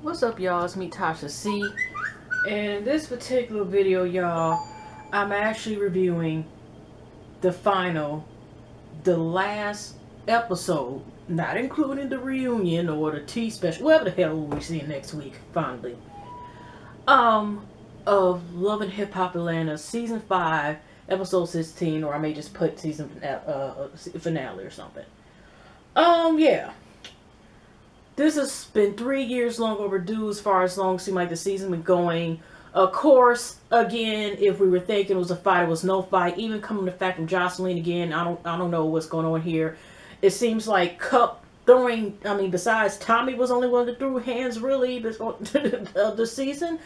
What's up, y'all? It's me, Tasha C. And in this particular video, y'all, I'm actually reviewing the final, the last episode, not including the reunion or the T special, whatever the hell we'll be seeing next week, finally. Um, of Love and Hip Hop Atlanta, season 5, episode 16, or I may just put season finale or something. Yeah. This has been 3 years long overdue as far as long it seemed like the season been going. Of course, again, if we were thinking it was a fight, it was no fight. Even coming to the fact of Jocelyn again, I don't know what's going on here. It seems like cup throwing. I mean, besides Tommy was the only one that threw hands really this season.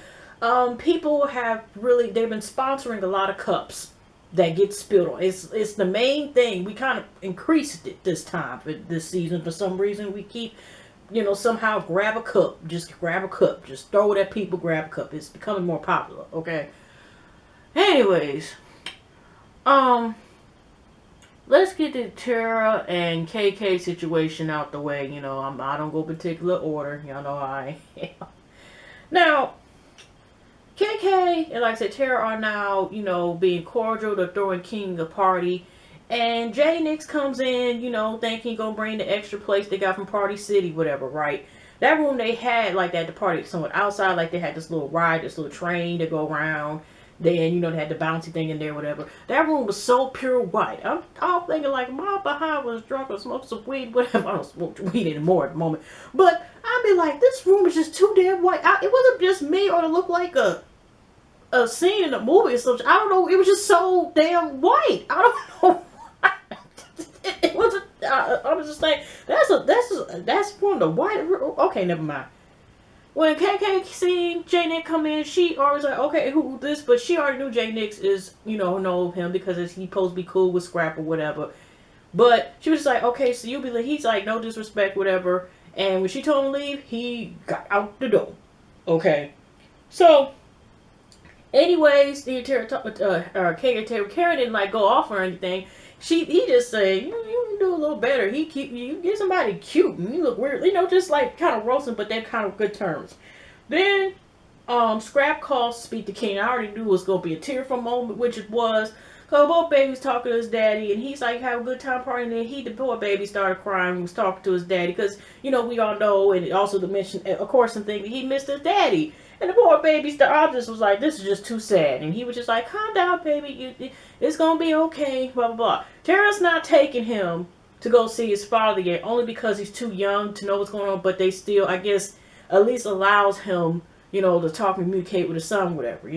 People have really they've been sponsoring a lot of cups that get spilled on. It's the main thing. We kind of increased it this time for this season for some reason. We keep somehow grab a cup. Just grab a cup. Just throw it at people, grab a cup. It's becoming more popular, okay? Anyways, um, let's get the Terra and KK situation out the way. I don't go particular order. Y'all know how I am. Now, KK and like I said, Terra are now, being cordial. They're throwing King a party. And J Nix comes in, thinking he gonna bring the extra place they got from Party City, whatever, right? That room they had like that, the party somewhat outside, like they had this little ride, this little train to go around. Then, they had the bouncy thing in there, whatever. That room was so pure white. I'm thinking like my behind was drunk or smoked some weed, whatever. I don't smoke weed anymore at the moment. But I'd be like, this room is just too damn white. It wasn't just me or it looked like a scene in a movie or something. I don't know. It was just so damn white. I don't know. It wasn't. I was just like, that's one of the white. Okay, never mind. When KK seen J Nick come in, she always like, okay, who this? But she already knew J Nick is, know him because he's supposed to be cool with Scrap or whatever. But she was just like, okay, so you'll be like, he's like, no disrespect, whatever. And when she told him to leave, he got out the door. Okay, so. Anyways, the KK Karen didn't like go off or anything. He just said, you can do a little better. You get somebody cute and you look weird, just like kind of roasting, but they're kind of good terms. Then, Scrap calls to speak to King. I already knew it was gonna be a tearful moment, which it was. Cause both babies talking to his daddy, and he's like, have a good time partying. And then the poor baby started crying. He was talking to his daddy, because we all know, and also to mention, of course, and thing that he missed his daddy. And the poor baby, the object was like, this is just too sad. And he was just like, calm down, baby. It's going to be okay, blah, blah, blah. Tara's not taking him to go see his father yet, only because he's too young to know what's going on. But they still, I guess, at least allows him, to talk and communicate with his son, whatever.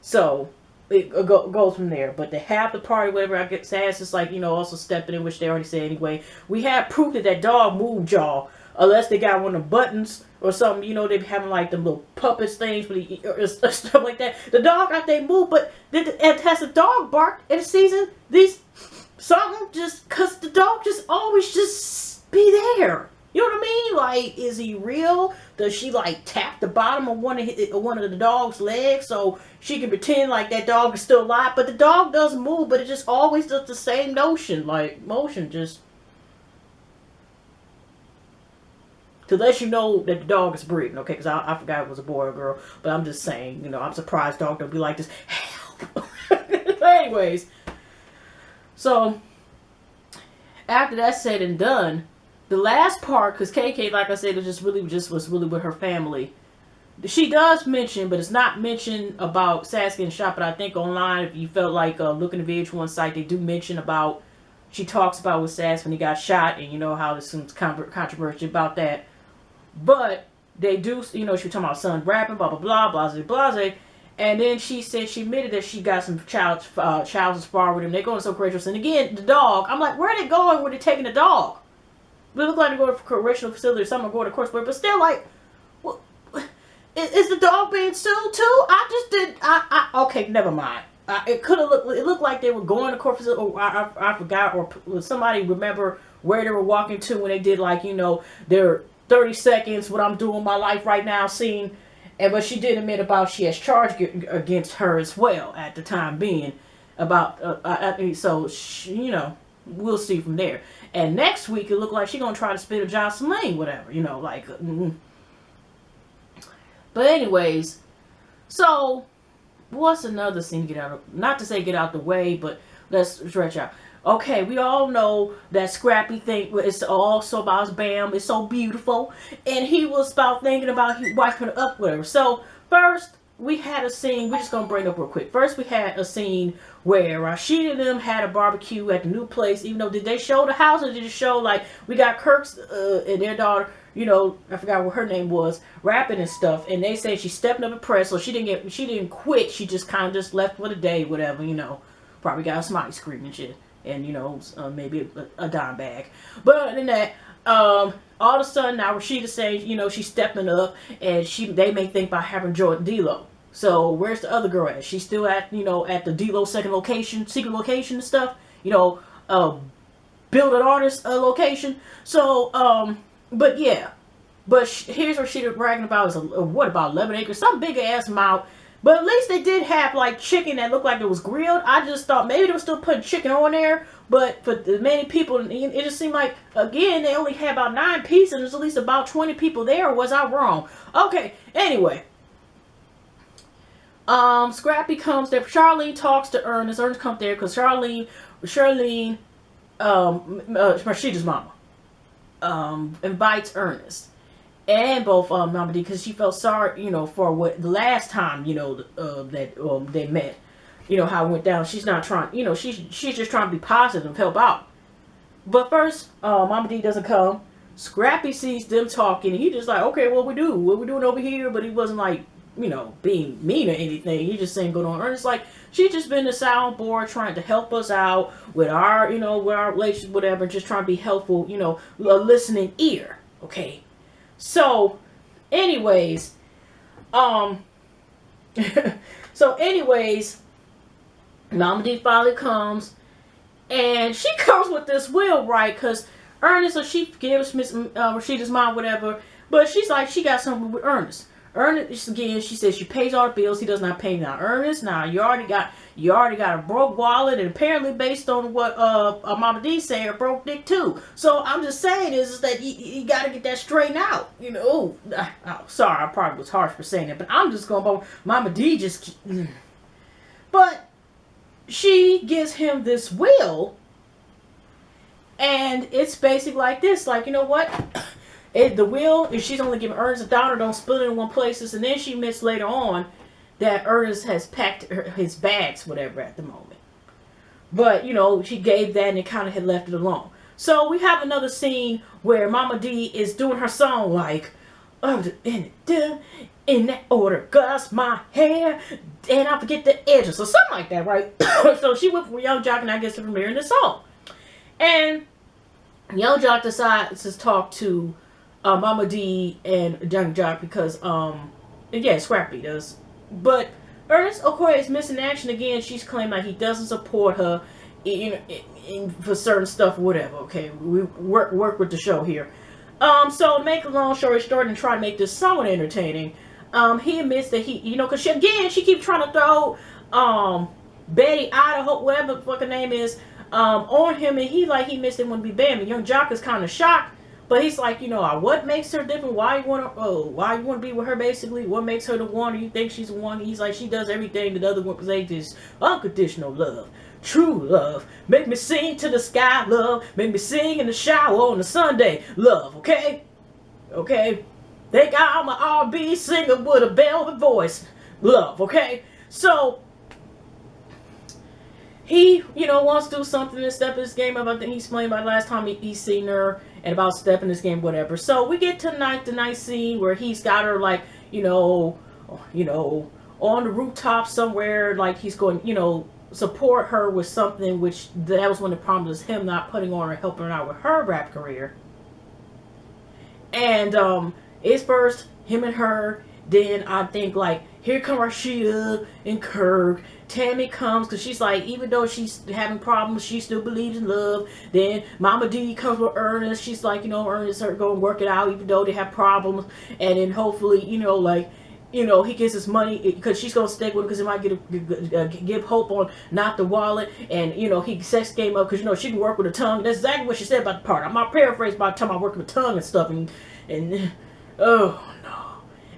So it goes from there. But to have the party, whatever, I guess that's just like, also stepping in, which they already said anyway. We have proof that dog moved, y'all. Unless they got one of the buttons or something, they be having like them little puppets things or stuff like that. The dog out there move, but has the dog barked in the season? Something just, cause the dog just always just be there. You know what I mean? Like, is he real? Does she like tap the bottom of one of the dog's legs so she can pretend like that dog is still alive? But the dog doesn't move, but it just always does the same motion, just to let you know that the dog is breathing, okay? Because I forgot it was a boy or girl, but I'm just saying, I'm surprised dog don't be like this. Help! Anyways, so after that's said and done, the last part, because KK, like I said, was really with her family. She does mention, but it's not mentioned about Sasuke and shot. But I think online, if you felt like looking at the VH1 site, they do mention about. She talks about with Sasuke when he got shot, and how there's some controversy about that. But they do, she was talking about son rapping, blah, blah, blah, blase, blase. And then she said she admitted that she got some child as far with him. They're going so crazy. And again, the dog, I'm like, where are they going when they're taking the dog? They look like they're going to a correctional facility or something, going to course, but still, like, well, is the dog being sued too? Okay, never mind. It looked like they were going to court facility, or I forgot, or somebody remember where they were walking to when they did, like, their 30 seconds, what I'm doing in my life right now scene. But she did admit about she has charged against her as well at the time being about, so, we'll see from there. And next week, it looked like she's going to try to spit a Jocelyn, whatever, like, But anyways, so what's another scene to get out of, not to say get out the way, but let's stretch out. Okay, we all know that Scrappy thing, it's also about Bam, it's so beautiful, and he was about thinking about wiping up with her. So first we had a scene, we're just gonna bring up real quick. First we had a scene where Rashid and them had a barbecue at the new place, even though, did they show the house or did it show like we got Kirk's and their daughter, I forgot what her name was, rapping and stuff, and they say she stepped up and pressed, so she didn't quit, she just kind of just left for the day, whatever, probably got some ice cream and shit, and maybe a dime bag. But other than that, all of a sudden now Rashida saying, she's stepping up, and they may think about having Jordan D-Lo. So where's the other girl at? She's still at at the D-Lo secret location and stuff. Build an artist location. So but yeah, but here's what she's bragging about is what about 11 acres, some big ass amount. But at least they did have like chicken that looked like it was grilled. I just thought maybe they were still putting chicken on there. But for the many people, it just seemed like, again, they only had about 9 pieces and there's at least about 20 people there. Or was I wrong? Okay, anyway. Scrappy comes there. Charlene talks to Ernest. Ernest comes there because Charlene, Rashida's mama, invites Ernest. And both Mama D, because she felt sorry, for what the last time, that they met, how it went down. She's not trying, she's just trying to be positive and help out. But first, Mama D doesn't come. Scrappy sees them talking, and he just like, okay, what we doing over here? But he wasn't like, being mean or anything. He just saying go on. Ernest like, she's just been the soundboard trying to help us out with our, with our relationship, whatever, just trying to be helpful, a listening ear, okay. So, anyways, Mama D finally comes, and she comes with this will, right? Because Ernest, so she gives Miss Rashida's mom whatever, but she's like, she got something with Ernest. Ernest, again, she says she pays all the bills. He does not pay now. Ernest, now you already got a broke wallet, and apparently based on what Mama D said, a broke dick too. So I'm just saying is that you got to get that straightened out. Sorry, I probably was harsh for saying it, but I'm just going by Mama D just. But she gives him this will, and it's basically like this, like, you know what? The will, if she's only giving Ernest $1, don't split it in one place. And then she admits later on that Ernest has packed his bags, whatever, at the moment. But, she gave that and it kind of had left it alone. So we have another scene where Mama D is doing her song like, in that order, goes my hair, and I forget the edges, or something like that, right? So she went from Young Jock, and I guess to premiere in the song. And Young Jock decides to talk to Mama D and Young Jock because, Scrappy does. But Ernest, of course, is missing action again. She's claiming like he doesn't support her for certain stuff, whatever. Okay, we work with the show here. So to make a long story short and try to make this somewhat entertaining, he admits that he, because she keeps trying to throw Betty Idaho, whatever the fucking name is, on him, and he admits they want to be Bambi. Young Jock is kind of shocked. But he's like, what makes her different? Why you want to be with her, basically? What makes her the one? Or you think she's the one? He's like, she does everything that the other one possesses. Unconditional love. True love. Make me sing to the sky, love. Make me sing in the shower on a Sunday, love, okay? Okay? Think I'm an R&B singer with a velvet voice, love, okay? So, he, wants to do something to step his game up. I think he's playing by last time he's seen her and about stepping this game, whatever. So we get to the night scene where he's got her on the rooftop somewhere, like he's going, support her with something, which that was one of the problems, him not putting on her, helping her out with her rap career. And it's first him and her, then I think like here come Rashida and Kirk. Tammy comes because she's like, even though she's having problems, she still believes in love. Then Mama D comes with Ernest. She's like, Ernest are going to work it out even though they have problems. And then hopefully, he gets his money because she's going to stick with him because he might give hope on not the wallet. And, he sex game up because, she can work with her tongue. That's exactly what she said about the part. I'm not paraphrasing by the time I work with tongue and stuff. And oh, no.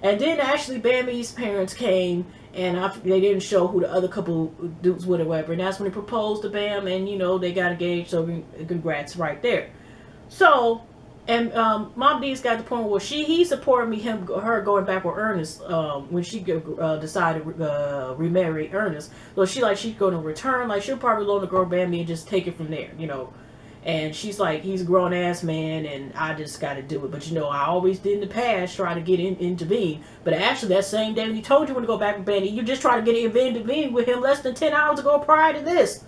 And then actually Bambi's parents came, and they didn't show who the other couple dudes would or whatever. And that's when he proposed to Bam, and they got engaged. So congrats right there. So, and Mom D's got the point where he supported her going back with Ernest when she decided to remarry Ernest. So she's going to return. Like, she'll probably loan the girl Bambi and just take it from there. And she's like, he's a grown ass man, and I just got to do it. But I always did in the past try to get intervene. But actually, that same day when he told you when to go back with Bambi, you just try to get intervene with him less than 10 hours ago prior to this.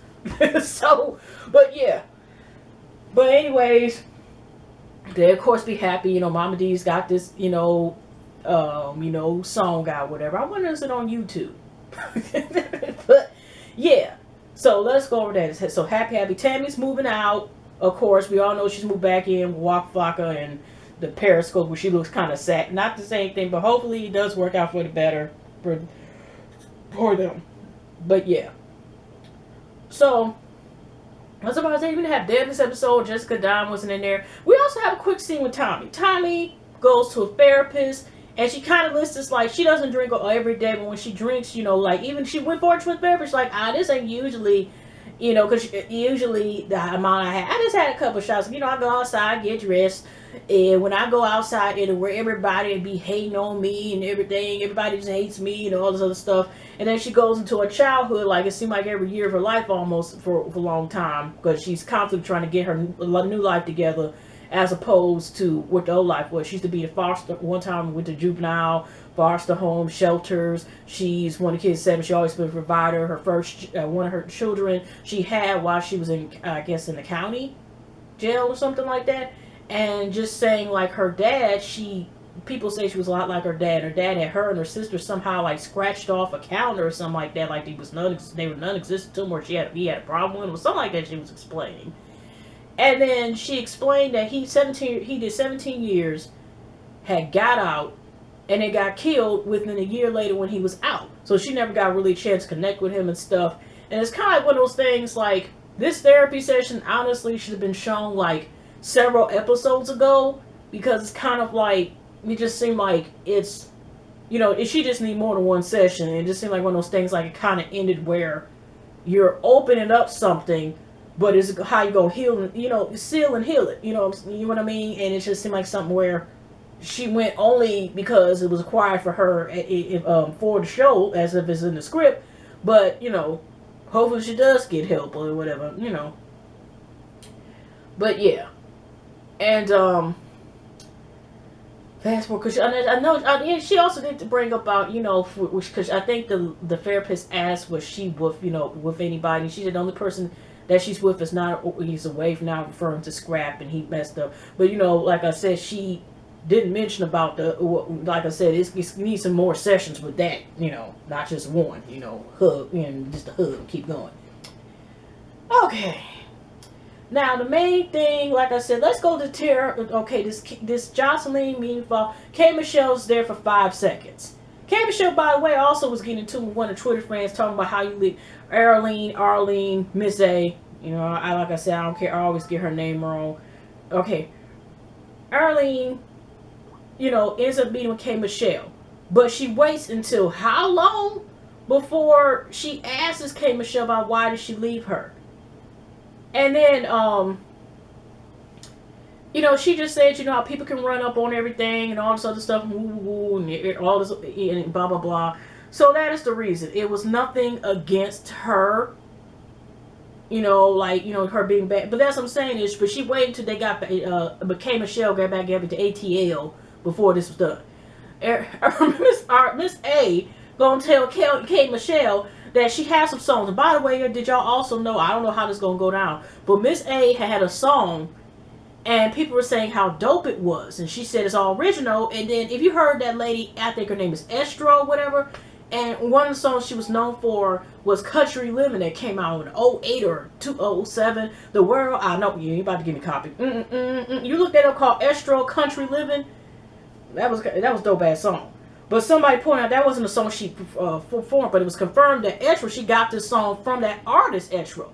So, but yeah. But anyways, they of course be happy. Mama D's got this, song out, whatever. I wonder is it on YouTube. But yeah. So let's go over that. So happy. Tammy's moving out. Of course, we all know she's moved back in with Waka Flocka and the Periscope, where she looks kind of sad. Not the same thing, but hopefully it does work out for the better for them. But yeah. So, I suppose they even have dead in this episode. Jessica Dime wasn't in there. We also have a quick scene with Tommy. Tommy goes to a therapist, and she kind of lists this, like, she doesn't drink every day, but when she drinks, like, even she went for a therapist, like, this ain't usually, because usually the amount I just had a couple of shots. I go outside, get dressed, and when I go outside, where everybody be hating on me and everything, everybody just hates me and all this other stuff. And then she goes into her childhood, like it seemed like every year of her life almost for a long time, because she's constantly trying to get her new life together, as opposed to what the old life was. She used to be a foster, one time with the juvenile, foster home, shelters. She's one of the kids 7. She always been a provider. Her first, one of her children she had while she was in, I guess, in the county jail or something like that. And just saying, like, her dad, people say she was a lot like her dad. Her dad had her and her sister somehow, like, scratched off a calendar or something like that. Like, they were non-existent to him, or he had a problem with them, or something like that she was explaining. And then she explained that he did 17 years, had got out, and then got killed within a year later when he was out. So she never got really a chance to connect with him and stuff. And it's kind of like one of those things, like, this therapy session honestly should have been shown, like, several episodes ago, because it's kind of like, it just seemed like it's, she just need more than one session. It just seemed like one of those things, like, it kind of ended where you're opening up something, but it's how you go heal, seal and heal it, you know what I mean? And it just seemed like something where she went only because it was required for her for the show, as if it's in the script. But, hopefully she does get help or whatever, But yeah. And, fast forward, because I know she also did bring about, because I think the therapist asked was she with anybody. She said the only person that she's with is not, he's away from, now referring to Scrap, and he messed up. But, like I said, she didn't mention about like I said, it needs some more sessions with that, not just one, hug, and just a hug and keep going. Okay. Now, the main thing, like I said, let's go to Terra. Okay, this Jocelyn, meanwhile, K. Michelle's there for 5 seconds. K. Michelle, by the way, also was getting into one of Twitter friends talking about how you leave Arlene, Miss A. Like I said, I don't care. I always get her name wrong. Okay. Arlene, ends up meeting with K. Michelle. But she waits until how long before she asks K. Michelle about why did she leave her? And then, she just said, how people can run up on everything and all this other stuff, and all this, and blah, blah, blah. So that is the reason. It was nothing against her, her being bad. But that's what I'm saying is, but she waited until they got, K. Michelle got back to ATL before this was done. Miss A gonna tell K. Michelle that she has some songs. And by the way, did y'all also know, I don't know how this is going to go down, but Miss A had a song, and people were saying how dope it was. And she said it's all original. And then if you heard that lady, I think her name is Estro, whatever, and one of the songs she was known for was Country Living, that came out in 08 or 2007. The World, I know, you ain't about to give me a copy. You looked that up, called Estro Country Living. That was dope ass song. But somebody pointed out that wasn't a song she performed, but it was confirmed that Etro, she got this song from that artist Etro.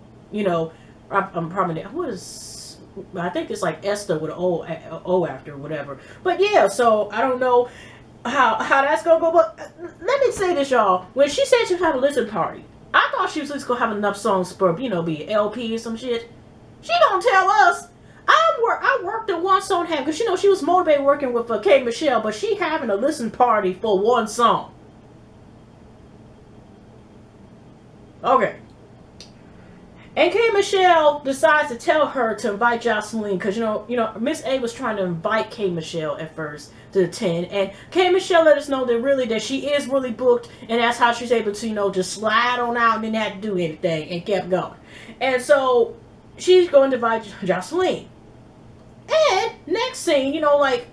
I'm probably, I think it's like Esther with an O after or whatever. But yeah, so I don't know. how that's gonna go. But let me say this, y'all. When she said she was having a listening party, I thought she was just gonna have enough songs for, you know, be an LP or some shit. She don't tell us. I worked at one song half because, you know, she was motivated working with K Michelle, but she having a listen party for one song. Okay. And K Michelle decides to tell her to invite Jocelyn because, you know, Miss A was trying to invite K Michelle at first to attend, and K Michelle let us know that really that she is really booked, and that's how she's able to, you know, just slide on out and didn't have to do anything and kept going. And so she's going to invite Jocelyn. And next scene, you know, like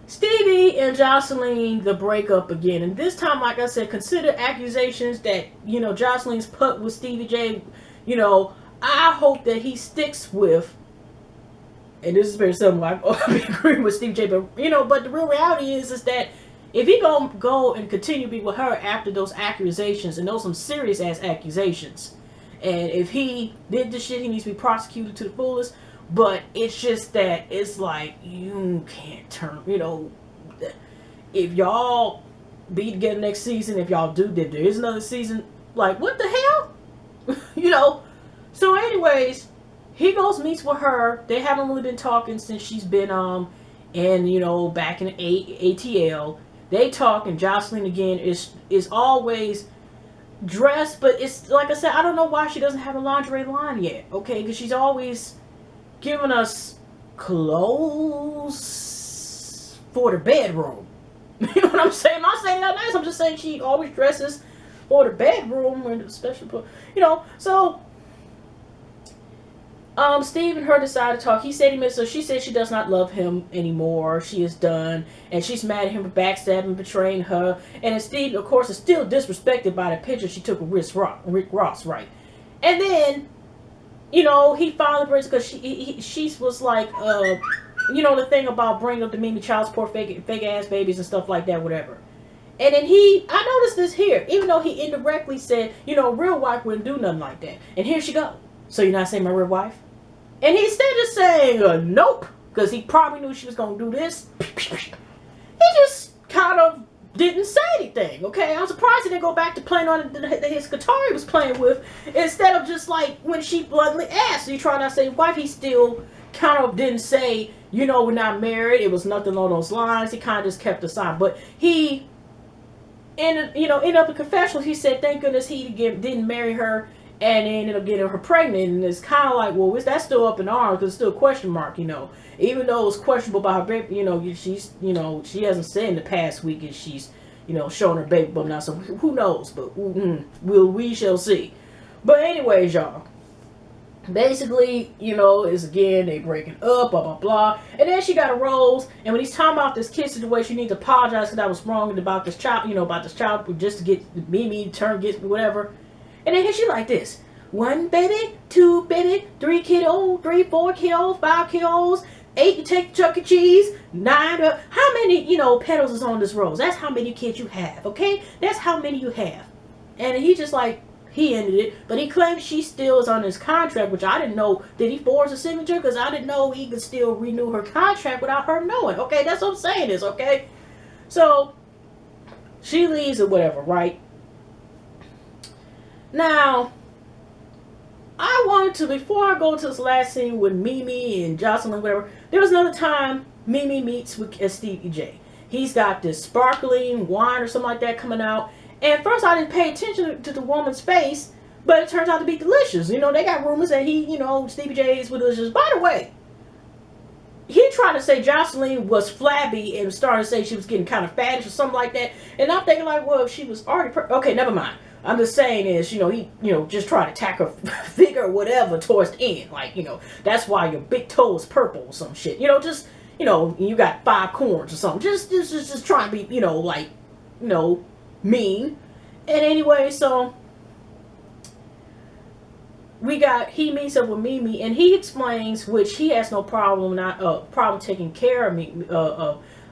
Stevie and Jocelyn, the breakup again. And this time, like I said, consider accusations that, you know, Jocelyn's put with Stevie J. You know, I hope that he sticks with, and this is very simple, I agree with Stevie J, but, you know, but the real reality is that if he gonna go and continue to be with her after those accusations, and those some serious ass accusations, and if he did this shit, he needs to be prosecuted to the fullest. But it's just that it's like, you can't turn, you know, if y'all be together next season, if y'all do, if there is another season, like, what the hell? You know? So anyways, he goes, meets with her. They haven't really been talking since she's been, and, you know, back in ATL. They talk, and Jocelyn, again, is always dressed, but it's, like I said, I don't know why she doesn't have a lingerie line yet, okay? Because she's always giving us clothes for the bedroom. You know what I'm saying? I'm not saying that nice. I'm just saying she always dresses for the bedroom, and especially, you know. So Steve and her decide to talk. He said he missed her. She said she does not love him anymore. She is done, and she's mad at him for backstabbing, betraying her. And then Steve, of course, is still disrespected by the picture she took with Rick Ross, right? And then, you know, he finally breaks because she was like, you know, the thing about bringing up the Mimi child support, fake ass babies and stuff like that, whatever. And then I noticed this here, even though he indirectly said, you know, real wife wouldn't do nothing like that. And here she go. So you're not saying my real wife? And he instead of saying nope, because he probably knew she was gonna do this, he just kind of didn't say anything, okay? I'm surprised he didn't go back to playing on his guitar he was playing with, instead of just like when she bluntly asked, he tried not to say wife, he still kind of didn't say, you know, we're not married, it was nothing along those lines. He kind of just kept aside, but he ended up in confessional. He said thank goodness he didn't marry her, and ended up getting her pregnant. And it's kind of like, well, that's still up in arms, because it's still a question mark, you know. Even though it was questionable about her baby, you know, she's, you know, she hasn't said in the past week if she's, you know, showing her baby bump now, so who knows, but we shall see. But anyways, y'all, basically, you know, is again, they breaking up, blah, blah, blah. And then she got a rose, and when he's talking about this kid situation, she needs to apologize because I was wrong about this child, you know, just to get Mimi, get whatever. And then here she like this. 1 baby, 2 baby, 3 kiddos, 3, 4 kiddos, 5 kiddos, 8 to take Chuck E. Cheese, 9 to... How many, you know, petals is on this rose? That's how many kids you have, okay? That's how many you have. And he just like, he ended it. But he claims she still is on his contract, which I didn't know. Did he forge a signature? Because I didn't know he could still renew her contract without her knowing. Okay, that's what I'm saying is, okay? So, she leaves or whatever, right? Now, I wanted to, before I go to this last scene with Mimi and Jocelyn, whatever, there was another time Mimi meets with Stevie J. He's got this sparkling wine or something like that coming out. And first I didn't pay attention to the woman's face, but it turns out to be delicious. You know, they got rumors that he, you know, Stevie J is delicious. By the way, he tried to say Jocelyn was flabby and started to say she was getting kind of fattish or something like that. And I'm thinking like, well, if she was already... okay, never mind. I'm just saying is, you know, he, you know, just try to attack her figure or whatever towards the end. Like, you know, that's why your big toe is purple or some shit. You know, just, you know, you got 5 corns or something. Just trying to be, you know, like, you know, mean. And anyway, so he meets up with Mimi, and he explains, which he has no problem taking care of me,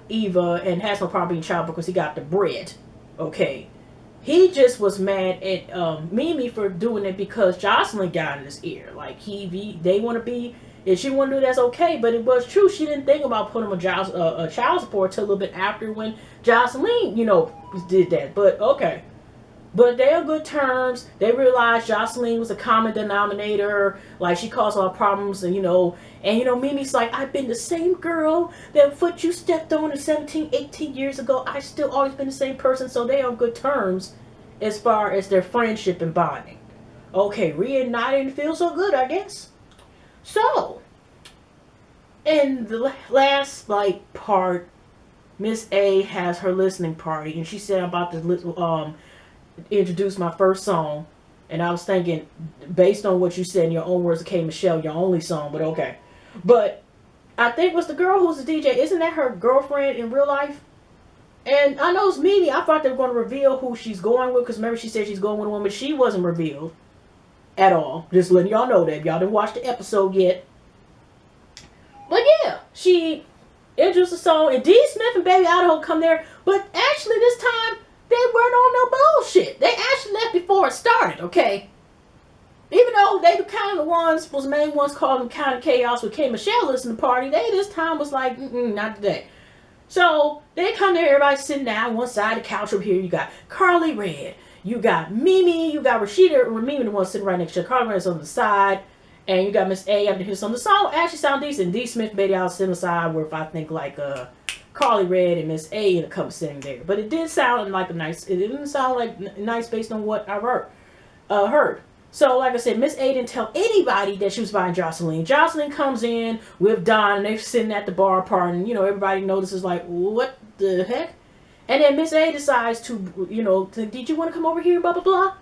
Eva, and has no problem being child because he got the bread. Okay. He just was mad at Mimi for doing it because Jocelyn got in his ear. Like, they want to be If she want to do that's okay, but it was true. She didn't think about putting him on child support till a little bit after when Jocelyn, did that. But okay. But they're on good terms. They realized Jocelyn was a common denominator. Like, she caused all problems, and Mimi's like, I've been the same girl that foot you stepped on 17, 18 years ago. I still always been the same person. So they're on good terms as far as their friendship and bonding. Okay, reunited and feel so good, I guess. So, in the last, part, Miss A has her listening party, and she said, I'm about to, introduce my first song. And I was thinking, based on what you said in your own words, okay, Michelle, your only song, but okay. But I think was the girl who's the DJ, isn't that her girlfriend in real life? And I know it's Mimi. I thought they were going to reveal who she's going with, because remember she said she's going with a woman. She wasn't revealed at all. Just letting y'all know that. Y'all didn't watch the episode yet. But yeah, she introduced the song, and D. Smith and Baby Idaho come there. But actually this time, they weren't on no bullshit. They actually left before it started, okay? Even though they were kind of the ones, was the main ones calling kind of chaos with K. Michelle listening to the party, they this time was like, not today. So they come there, everybody sitting down one side of the couch over here. You got Carly Red, you got Mimi, you got Rashida, or Mimi the one sitting right next to her. Carly Red's on the side, and you got Miss A up to hear some. The song actually sound decent. D. Smith, Baby, I was sitting aside where if I think Carly Red and Miss A in a couple sitting there. But it did sound like it didn't sound like nice based on what I heard. So, like I said, Miss A didn't tell anybody that she was buying Jocelyn. Jocelyn comes in with Don, and they're sitting at the bar part, and, everybody notices, like, what the heck? And then Miss A decides to, did you want to come over here, blah, blah, blah?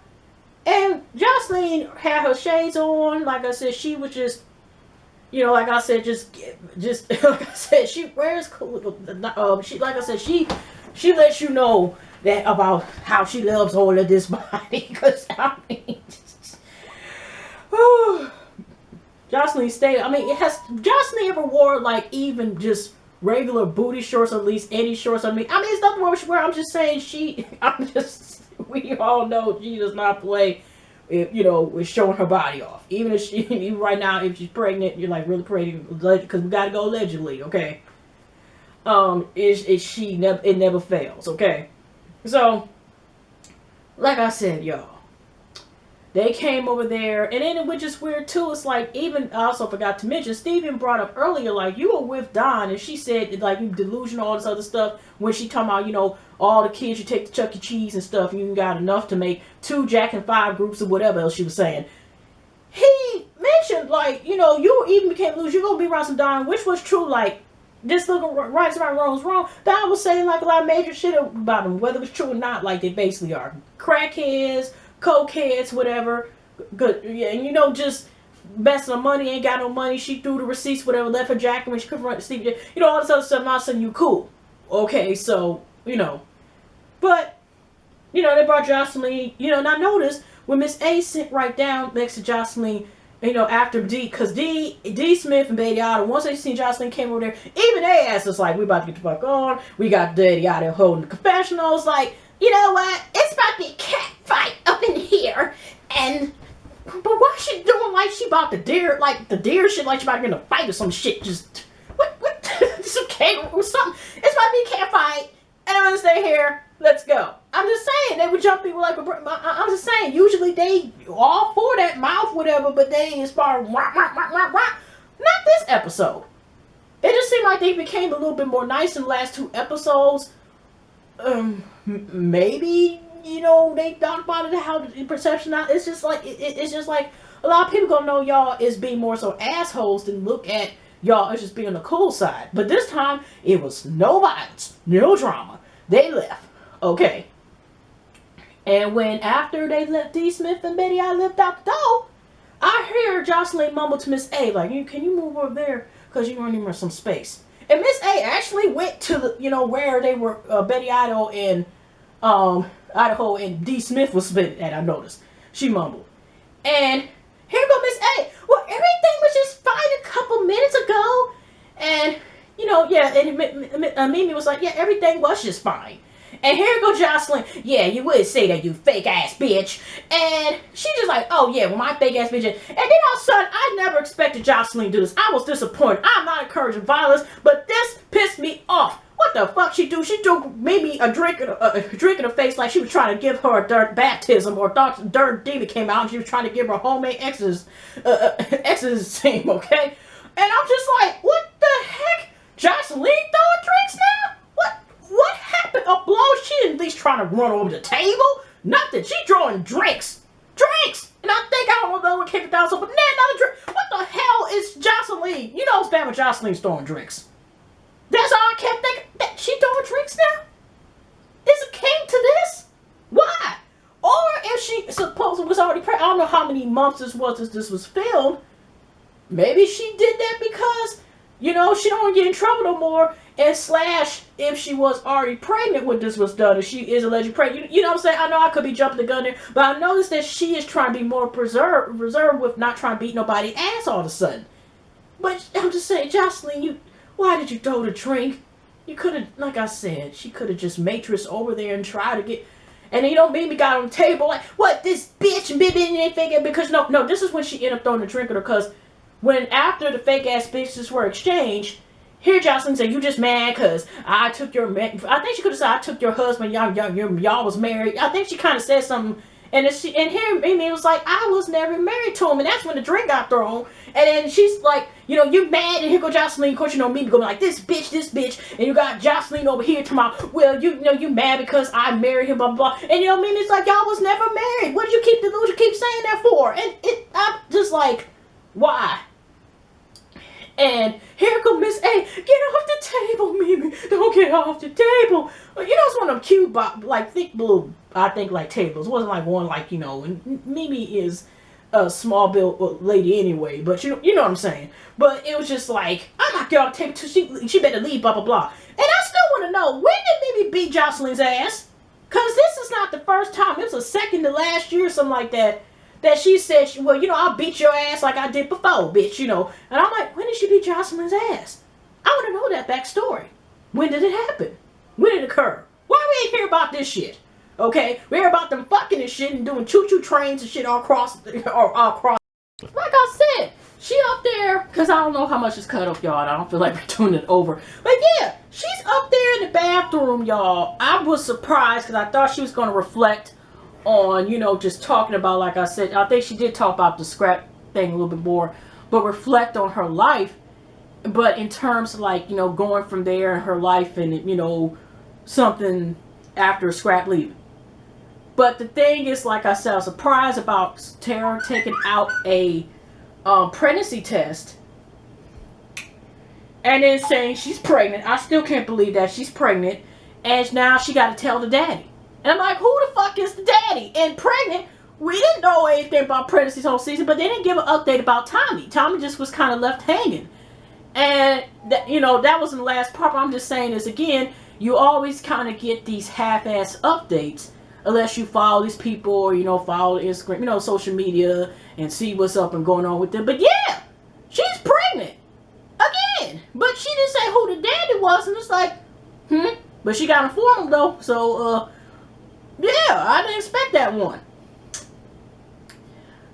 And Jocelyn had her shades on. Like I said, she was just, like I said, just like I said, she wears, she lets you know that about how she loves all of this body. Because, Jocelyn stayed, has Jocelyn ever wore, even just regular booty shorts, or at least any shorts? It's nothing wrong with wear. I'm just saying we all know she does not play, with showing her body off. Even right now, if she's pregnant, you're really pregnant, because we gotta go allegedly, okay? It never fails, okay? So, like I said, y'all, they came over there, and then which is weird too, it's I also forgot to mention, Steven brought up earlier, you were with Don, and she said, you delusional, all this other stuff, when she talking about, all the kids you take to Chuck E. Cheese and stuff, you got enough to make 2 Jack and 5 groups or whatever else she was saying. He mentioned, you even became loose, you're gonna be around some Don, which was true, just looking right, wrong is wrong. Don was saying, a lot of major shit about them, whether it's true or not, they basically are. Crackheads, cokeheads, whatever. Good, yeah, and just messing her money, ain't got no money. She threw the receipts, whatever, left her jacket when she couldn't run to Stevie J. All this other stuff. Not saying you cool. Okay, so but they brought Jocelyn. And I noticed when Miss A sat right down next to Jocelyn. After D, because D. Smith and Baby Otter, once they seen Jocelyn came over there, even they asked us, we about to get the fuck on. We got Daddy out there holding the confessionals, you know what? It's about to be a cat fight up in here. But what's she doing she about to dare, the dare shit, she about to get in a fight or some shit. Just, what, some cat or something. It's about to be a cat fight. And I'm going to stay here. Let's go. I'm just saying, they would jump people I'm just saying, usually they all for that mouth, whatever, but they ain't as far, not this episode. It just seemed like they became a little bit more nice in the last 2 episodes. Maybe, they thought about it, how the perception now, it's just it's just a lot of people gonna know y'all is being more so assholes than look at y'all as just being on the cool side. But this time, it was no violence, no drama. They left. Okay. And when after they left D. Smith and Betty, I left out the door, I hear Jocelyn mumble to Miss A, can you move over there? Because you're running for some space. And Miss A actually went to the, where they were, Betty Idaho and D. Smith was spitting at, I noticed. She mumbled. And here go Miss A. Well, everything was just fine a couple minutes ago. And, and Mimi was like, yeah, everything was just fine. And here goes Jocelyn. Yeah, you would say that, you fake ass bitch. And she just like, oh yeah, well my fake ass bitch. And then all of a sudden, I never expected Jocelyn to do this. I was disappointed. I'm not encouraging violence, but this pissed me off. What the fuck she do? She made me a drink in her face like she was trying to give her a dirt baptism, or dirt demon came out and she was trying to give her homemade exorcism, okay? And I'm just like, what the heck? Jocelyn throwing drinks now? What happened? Oh, blow, she didn't at least trying to run over the table. Nothing. She throwing drinks. Drinks! And I think, I don't know if the other one came down, so, but another drink. What the hell is Jocelyn? You know it's bad when Jocelyn's throwing drinks. That's all I kept thinking. That she throwing drinks now? Is it came to this? Why? Or if she supposedly was already pregnant, I don't know how many months this was as this was filmed. Maybe she did that because, you know, she don't want to get in trouble no more. And slash, if she was already pregnant when this was done, if she is allegedly pregnant, you know what I'm saying? I know I could be jumping the gun there, but I noticed that she is trying to be more reserved with not trying to beat nobody's ass all of a sudden. But I'm just saying, Jocelyn, why did you throw the drink? You could have, like I said, she could have just matrix over there and tried to get, and then, you know, Mimi got on the table like, what, this bitch, and Bibi ain't thinking, because no, this is when she ended up throwing the drink at her, because when after the fake ass bitches were exchanged, here Jocelyn said, you just mad because I took your man. I think she could have said, I took your husband, y'all was married. I think she kind of said something. And here Mimi was like, I was never married to him. And that's when the drink got thrown. And then she's like, you know, you mad. And here go Jocelyn. Of course, you know, Mimi going like, this bitch. And you got Jocelyn over here talking about, well, you know, you mad because I married him, blah, blah. And, you know, Mimi's like, y'all was never married. What did you keep saying that for? And I'm just like, why? And here comes Miss A. Get off the table, Mimi. Don't get off the table. You know, it's one of them cute, like thick blue, I think, like tables. It wasn't like one, like, you know, and Mimi is a small built lady anyway. But you know what I'm saying. But it was just like, I'm not getting off the table. She better leave, blah, blah, blah. And I still want to know, when did Mimi beat Jocelyn's ass? Because this is not the first time. It was the second to last year or something like that. That she said, well, you know, I'll beat your ass like I did before, bitch, you know. And I'm like, when did she beat Jocelyn's ass? I want to know that backstory. When did it happen? When did it occur? Why we ain't hear about this shit? Okay? We hear about them fucking and shit and doing choo-choo trains and shit all across. Like I said, she up there, because I don't know how much is cut off, y'all. I don't feel like we're doing it over. But yeah, she's up there in the bathroom, y'all. I was surprised because I thought she was going to reflect on, you know, just talking about, like I said, I think she did talk about the scrap thing a little bit more, but reflect on her life. But in terms of, like, you know, going from there in her life and, you know, something after scrap leaving. But the thing is, like I said, I was surprised about Terra taking out a pregnancy test and then saying she's pregnant. I still can't believe that she's pregnant, and now she got to tell the daddy. And I'm like, who the fuck is the daddy? And pregnant, we didn't know anything about pregnancy's whole season, but they didn't give an update about Tommy. Tommy just was kind of left hanging. And, you know, that was in the last part. But I'm just saying this again, you always kind of get these half-ass updates unless you follow these people or, you know, follow Instagram, you know, social media and see what's up and going on with them. But yeah, she's pregnant. Again. But she didn't say who the daddy was. And it's like, But she got informed, though. So, yeah, I didn't expect that one.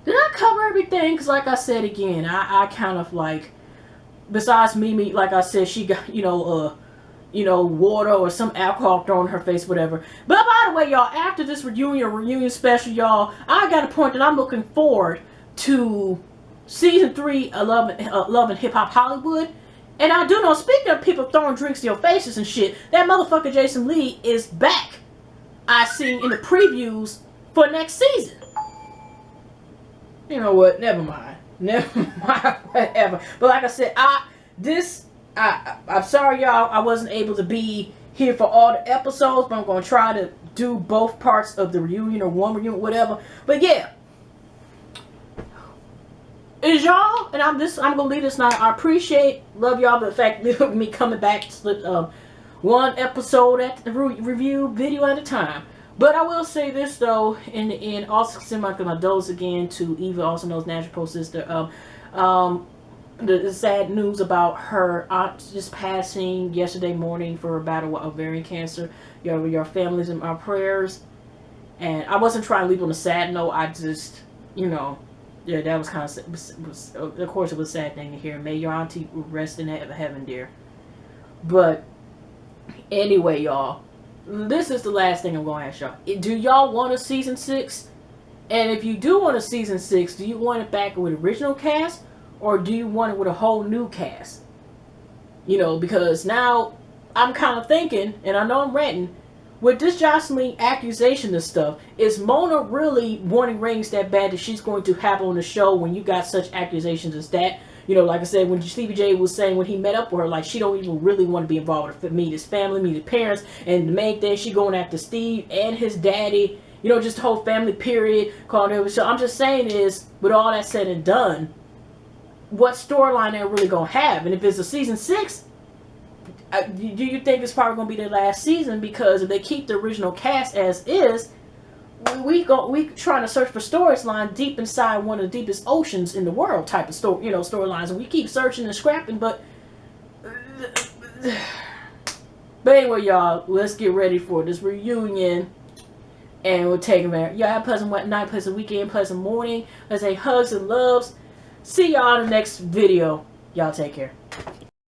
Did I cover everything? Because like I said again, I kind of like, besides Mimi, like I said, she got, you know, water or some alcohol thrown in her face, whatever. But by the way, y'all, after this reunion special, y'all, I got a point that I'm looking forward to season 3 of Love and Hip Hop Hollywood. And I do know, speaking of people throwing drinks in your faces and shit, that motherfucker Jason Lee is back. I seen in the previews for next season. You know what? Never mind. Whatever. But like I said, I'm sorry, y'all. I wasn't able to be here for all the episodes, but I'm gonna try to do both parts of the reunion or one reunion, whatever. But yeah, is y'all, and I'm gonna leave this now. I appreciate, love y'all, but the fact of me coming back to one episode at the review video at a time. But I will say this though, in the end, also send my condolences again to Eva, also known as Natural Pro Sister. the sad news about her aunt just passing yesterday morning for a battle with ovarian cancer. Your family's in our prayers. And I wasn't trying to leave on a sad note. I just, yeah, that was kind of, of course, it was a sad thing to hear. May your auntie rest in heaven, dear. But anyway, y'all, this is the last thing I'm going to ask y'all. Do y'all want a season 6? And if you do want a season 6, do you want it back with original cast? Or do you want it with a whole new cast? Because now I'm kind of thinking, and I know I'm ranting, with this Jocelyn accusation and stuff, is Mona really wanting rings that bad that she's going to have on the show when you got such accusations as that? Like I said, when Stevie J was saying when he met up with her, like, she don't even really want to be involved with meet his family, meet his parents, and the main thing, she going after Steve and his daddy, just the whole family period, calling every show. I'm just saying is, with all that said and done, what storyline they're really going to have? And if it's a season 6, do you think it's probably going to be their last season? Because if they keep the original cast as is, we trying to search for storyline deep inside one of the deepest oceans in the world type of storylines, and we keep searching and scrapping. But anyway, y'all, let's get ready for this reunion, and we'll take them there. Y'all have a pleasant night, pleasant weekend, pleasant morning. Let's say hugs and loves. See y'all in the next video. Y'all take care.